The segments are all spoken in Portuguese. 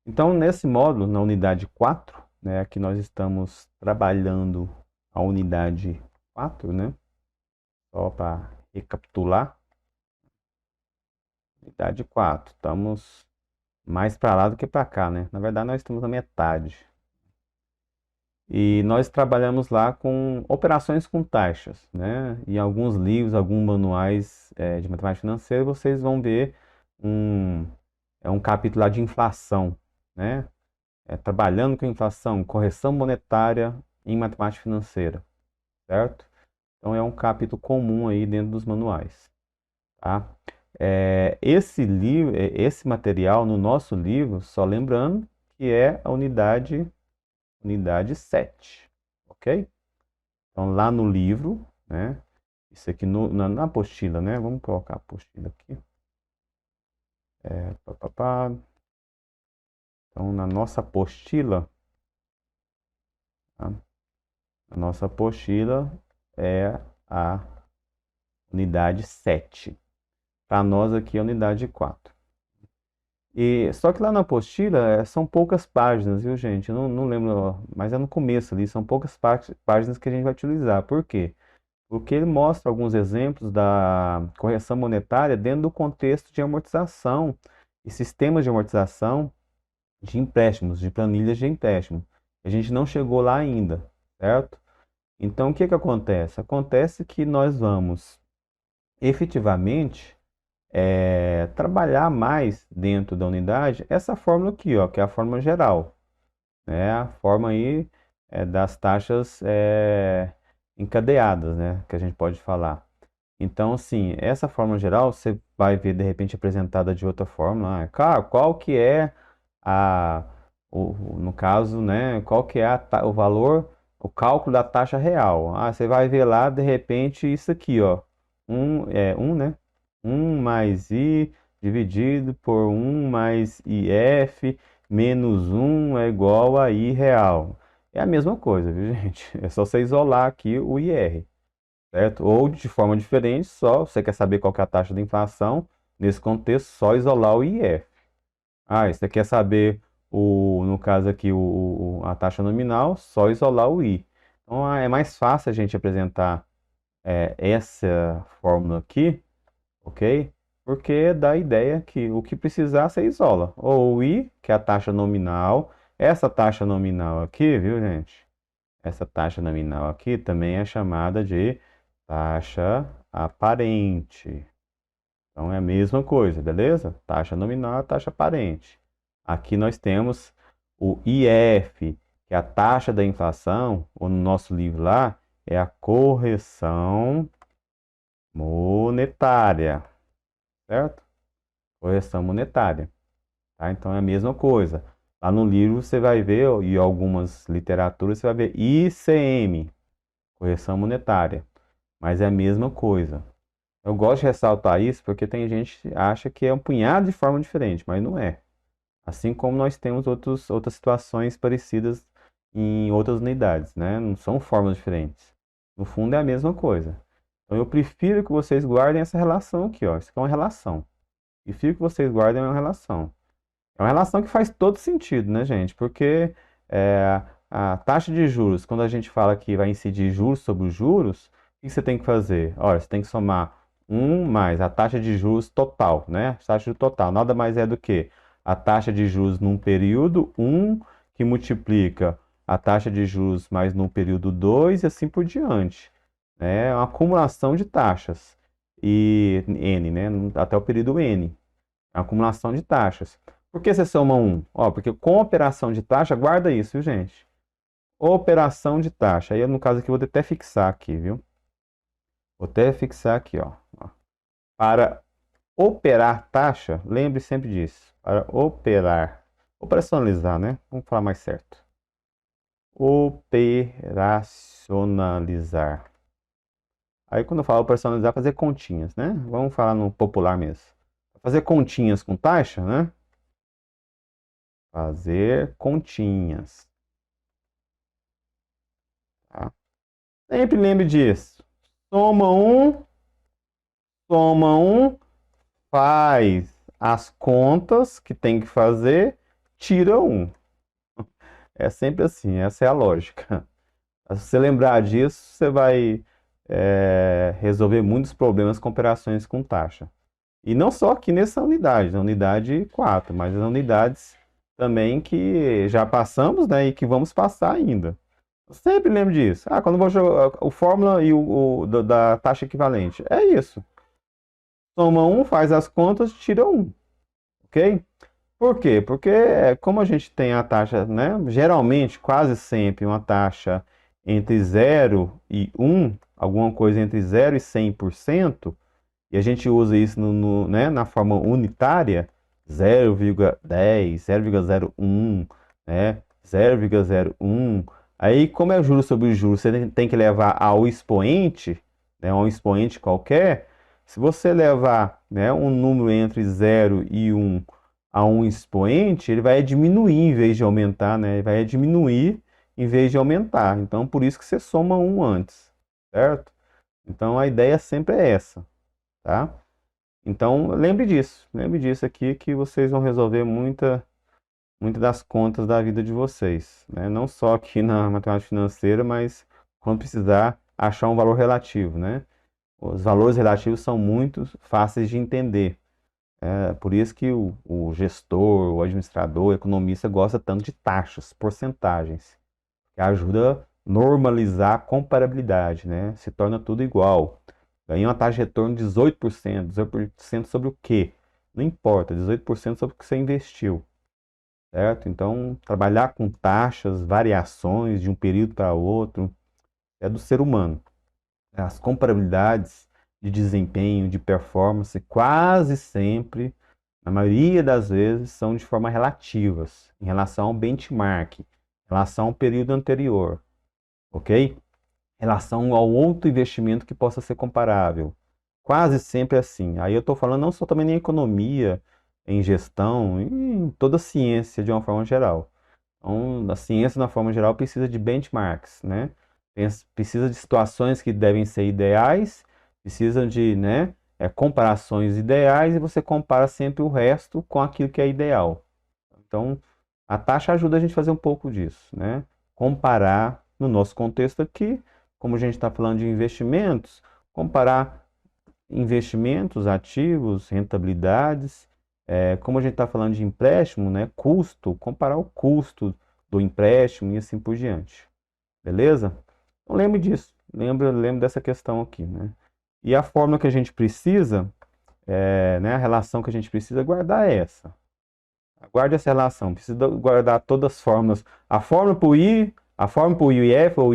Então, nesse módulo, na unidade 4, né, aqui nós estamos trabalhando a unidade 4, né, só para recapitular, unidade 4, estamos mais para lá do que para cá, né, na verdade nós estamos na metade. E nós trabalhamos lá com operações com taxas, né, em alguns livros, alguns manuais de matemática financeira, vocês vão ver um, um capítulo lá de inflação, né, trabalhando com inflação, correção monetária em matemática financeira, certo? Então é um capítulo comum aí dentro dos manuais, tá? Esse livro, esse material no nosso livro, só lembrando que é a unidade 7, ok? Então lá no livro, né? Isso aqui na apostila, né? Vamos colocar a apostila aqui. Pá, pá, pá. Então na nossa apostila, tá? A nossa apostila é a unidade 7. Para nós aqui é a unidade 4. E, só que lá na apostila são poucas páginas, viu, gente? Eu não lembro, mas é no começo ali, são poucas páginas que a gente vai utilizar. Por quê? Porque ele mostra alguns exemplos da correção monetária dentro do contexto de amortização e sistemas de amortização de empréstimos, de planilhas de empréstimo. A gente não chegou lá ainda, certo? Então, o que que acontece? Acontece que nós vamos efetivamente trabalhar mais dentro da unidade essa fórmula aqui, ó, que é a fórmula geral, né? A forma aí das taxas encadeadas, né? Que a gente pode falar. Então, assim, essa fórmula geral você vai ver de repente apresentada de outra forma. Qual que é a, no caso, né? Qual que é o valor, o cálculo da taxa real? Você vai ver lá de repente isso aqui, ó, né? 1 mais I dividido por 1 mais IF menos 1 é igual a I real. É a mesma coisa, viu, gente? É só você isolar aqui o IR, certo? Ou de forma diferente, só você quer saber qual que é a taxa de inflação, nesse contexto, só isolar o IF. E você quer saber, no caso aqui, a taxa nominal, só isolar o I. Então, é mais fácil a gente apresentar essa fórmula aqui, ok? Porque dá a ideia que o que precisar você isola. Ou o I, que é a taxa nominal. Essa taxa nominal aqui, viu, gente? Essa taxa nominal aqui também é chamada de taxa aparente. Então é a mesma coisa, beleza? Taxa nominal é taxa aparente. Aqui nós temos o IF, que é a taxa da inflação, ou no nosso livro lá, é a correção monetária, certo? Correção monetária, tá? Então é a mesma coisa. Lá no livro você vai ver, e algumas literaturas você vai ver ICM, correção monetária, mas é a mesma coisa. Eu gosto de ressaltar isso porque tem gente que acha que é um punhado de forma diferente, mas não é. Assim como nós temos outras situações parecidas em outras unidades, né? Não são formas diferentes. No fundo é a mesma coisa. Então eu prefiro que vocês guardem essa relação aqui, ó. Isso aqui é uma relação. Prefiro que vocês guardem uma relação. É uma relação que faz todo sentido, né, gente? Porque a taxa de juros, quando a gente fala que vai incidir juros sobre os juros, o que você tem que fazer? Olha, você tem que somar um mais a taxa de juros total, né? A taxa de total nada mais é do que a taxa de juros num período que multiplica a taxa de juros mais num período 2 e assim por diante. Né? É uma acumulação de taxas. E N, né? Até o período N. A acumulação de taxas. Por que você soma um? Ó, porque com operação de taxa, guarda isso, viu, gente? Operação de taxa. Aí, no caso aqui, eu vou até fixar aqui, viu? Vou até fixar aqui, ó. Para operar taxa, lembre sempre disso. Para operar, operacionalizar, né? Vamos falar mais certo. Operacionalizar. Aí, quando eu falo operacionalizar, fazer continhas, né? Vamos falar no popular mesmo. Fazer continhas com taxa, né? Fazer continhas. Tá? Sempre lembre disso. Soma um, soma um, faz as contas que tem que fazer, tira 1. É sempre assim, essa é a lógica. Se você lembrar disso, você vai resolver muitos problemas com operações com taxa. E não só aqui nessa unidade, na unidade 4, mas nas unidades também que já passamos, né, e que vamos passar ainda. Eu sempre lembro disso. Ah, quando eu vou jogar o fórmula e da taxa equivalente. É isso. Soma 1, faz as contas, tira 1. Ok? Por quê? Porque como a gente tem a taxa, né, geralmente, quase sempre, uma taxa entre 0 e 1, alguma coisa entre 0 e 100%, e a gente usa isso né, na forma unitária, 0,10, 0,01, né, 0,01. Aí, como é juros sobre juros, você tem que levar ao expoente, né, a um expoente qualquer. Se você levar, né, um número entre 0 e 1 a um expoente, ele vai diminuir em vez de aumentar, né? Ele vai diminuir em vez de aumentar. Então, por isso que você soma 1 antes, certo? Então, a ideia sempre é essa, tá? Então, lembre disso aqui que vocês vão resolver muita das contas da vida de vocês, né? Não só aqui na matemática financeira, mas quando precisar achar um valor relativo, né? Os valores relativos são muito fáceis de entender. É por isso que o gestor, o administrador, o economista gosta tanto de taxas, porcentagens, que ajuda a normalizar a comparabilidade, né? Se torna tudo igual. Ganha uma taxa de retorno de 18%. 18% sobre o quê? Não importa, 18% sobre o que você investiu, certo? Então, trabalhar com taxas, variações de um período para outro, é do ser humano. As comparabilidades de desempenho, de performance, quase sempre, na maioria das vezes, são de forma relativas, em relação ao benchmark, em relação ao período anterior, ok? Em relação ao outro investimento que possa ser comparável. Quase sempre é assim. Aí eu estou falando não só também em economia, em gestão, em toda a ciência de uma forma geral. Então, a ciência, de uma forma geral, precisa de benchmarks, né? Precisa de situações que devem ser ideais, precisa de, né, comparações ideais e você compara sempre o resto com aquilo que é ideal. Então, a taxa ajuda a gente a fazer um pouco disso, né? Comparar, no nosso contexto aqui, como a gente está falando de investimentos, comparar investimentos, ativos, rentabilidades, como a gente está falando de empréstimo, né? Custo, comparar o custo do empréstimo e assim por diante. Beleza? Então lembre disso, lembre dessa questão aqui, né? E a fórmula que a gente precisa, né, a relação que a gente precisa guardar é essa. Guarde essa relação, precisa guardar todas as fórmulas. A fórmula para o I, a fórmula para o IF ou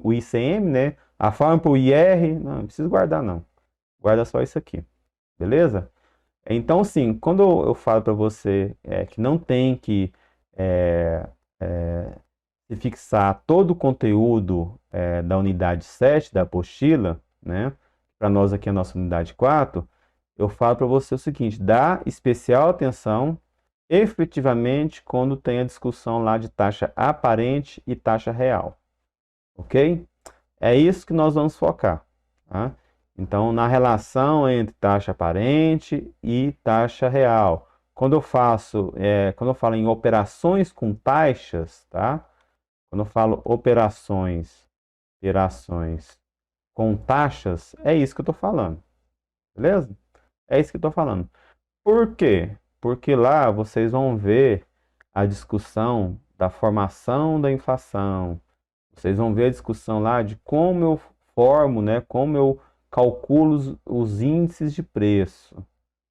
o ICM, né? A fórmula para o IR, não precisa guardar não. Guarda só isso aqui, beleza? Então, sim, quando eu falo para você que não tem que se fixar todo o conteúdo da unidade 7 da apostila, né? Para nós aqui a nossa unidade 4, eu falo para você o seguinte, dá especial atenção efetivamente quando tem a discussão lá de taxa aparente e taxa real, ok? É isso que nós vamos focar, tá? Então, na relação entre taxa aparente e taxa real. Quando eu falo em operações com taxas, tá? Quando eu falo operações com taxas, é isso que eu estou falando, beleza? É isso que eu estou falando. Por quê? Porque lá vocês vão ver a discussão da formação da inflação. Vocês vão ver a discussão lá de como eu formo, né, como eu calculo os índices de preço,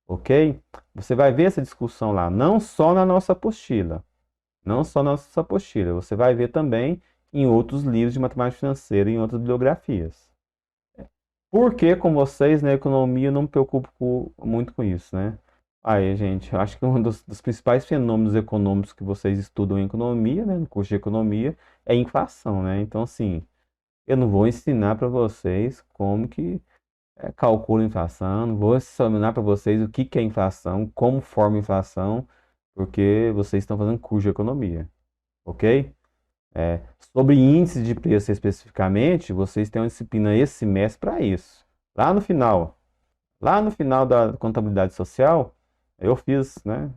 ok? Você vai ver essa discussão lá, não só na nossa apostila, não só na nossa apostila, você vai ver também em outros livros de matemática financeira, em outras bibliografias. Por que com vocês na economia eu não me preocupo muito com isso, né? Aí, gente, eu acho que um dos principais fenômenos econômicos que vocês estudam em economia, né, no curso de economia, é a inflação, né? Então, assim, eu não vou ensinar para vocês como que calcula a inflação, não vou ensinar para vocês o que que é inflação, como forma a inflação, porque vocês estão fazendo curso de economia, ok? Sobre índice de preço especificamente, vocês têm uma disciplina esse semestre para isso. Lá no final da contabilidade social, eu fiz, né?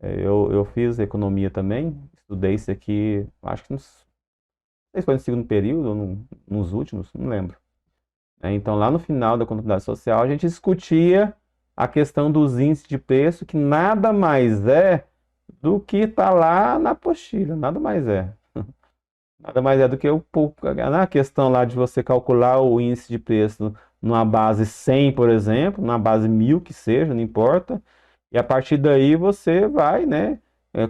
Eu fiz economia também, estudei isso aqui, acho que não sei se foi no segundo período ou nos últimos, não lembro. Então, lá no final da contabilidade social, a gente discutia a questão dos índices de preço, que nada mais é do que está lá na apostila, nada mais é. Nada mais é do que na questão lá de você calcular o índice de preço numa base 100, por exemplo, numa base 1000 que seja, não importa. E a partir daí você vai, né,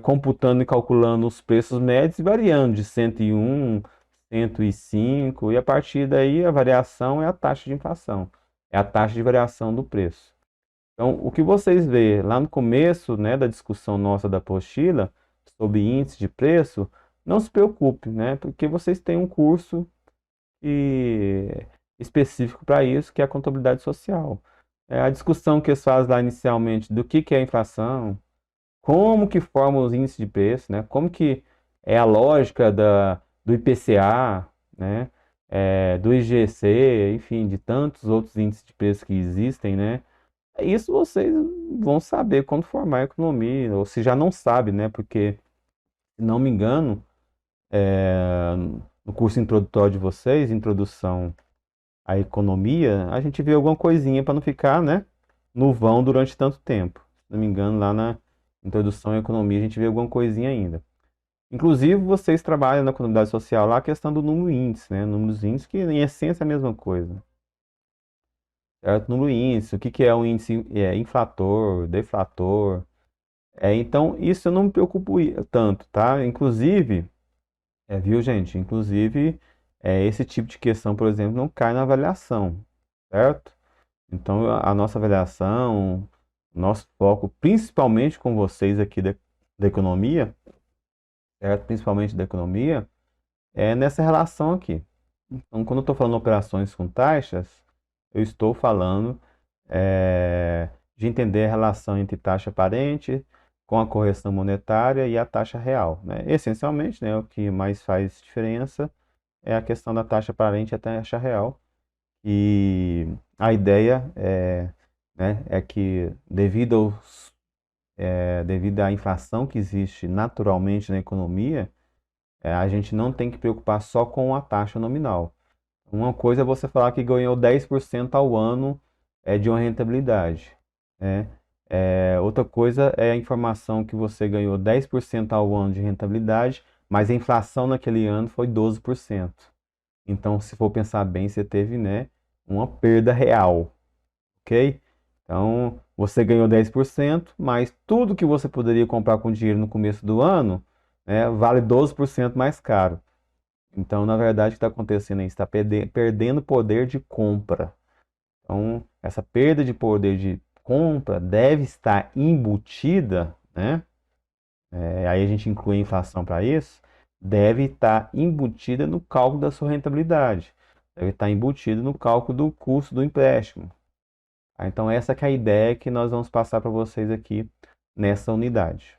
computando e calculando os preços médios e variando de 101, 105, e a partir daí a variação é a taxa de inflação, é a taxa de variação do preço. Então, o que vocês vê lá no começo, né, da discussão nossa da apostila sobre índice de preço, não se preocupe, né, porque vocês têm um curso e- específico para isso, que é a contabilidade social. A discussão que eles fazem lá inicialmente do que é a inflação, como que formam os índices de preço, né, como que é a lógica do IPCA, né, do IGC, enfim, de tantos outros índices de preço que existem, né. Isso vocês vão saber quando formar a economia, ou se já não sabe, né? Porque, se não me engano, no curso introdutório de vocês, Introdução à Economia, a gente vê alguma coisinha para não ficar, né, no vão durante tanto tempo. Se não me engano, lá na Introdução à Economia a gente vê alguma coisinha ainda. Inclusive, vocês trabalham na comunidade social lá a questão do número índice, né? Números índice, que em essência é a mesma coisa. Certo? Número índice, o que que é um índice inflator, deflator. Então, isso eu não me preocupo tanto, tá? Inclusive, viu, gente? Inclusive, esse tipo de questão, por exemplo, não cai na avaliação, certo? Então, a nossa avaliação, nosso foco, principalmente com vocês aqui da economia, certo? Principalmente da economia, é nessa relação aqui. Então, quando eu estou falando operações com taxas, eu estou falando de entender a relação entre taxa aparente com a correção monetária e a taxa real, né? Essencialmente, né, o que mais faz diferença é a questão da taxa aparente e a taxa real. E a ideia é que devido à inflação que existe naturalmente na economia, a gente não tem que preocupar só com a taxa nominal. Uma coisa é você falar que ganhou 10% ao ano de uma rentabilidade, né? Outra coisa é a informação que você ganhou 10% ao ano de rentabilidade, mas a inflação naquele ano foi 12%. Então, se for pensar bem, você teve, né, uma perda real, ok? Então, você ganhou 10%, mas tudo que você poderia comprar com dinheiro no começo do ano, né, vale 12% mais caro. Então, na verdade, o que está acontecendo aí? Você está perdendo poder de compra. Então, essa perda de poder de compra deve estar embutida, né? Aí a gente inclui a inflação para isso, deve estar embutida no cálculo da sua rentabilidade. Deve estar embutida no cálculo do custo do empréstimo. Então, essa que é a ideia que nós vamos passar para vocês aqui nessa unidade.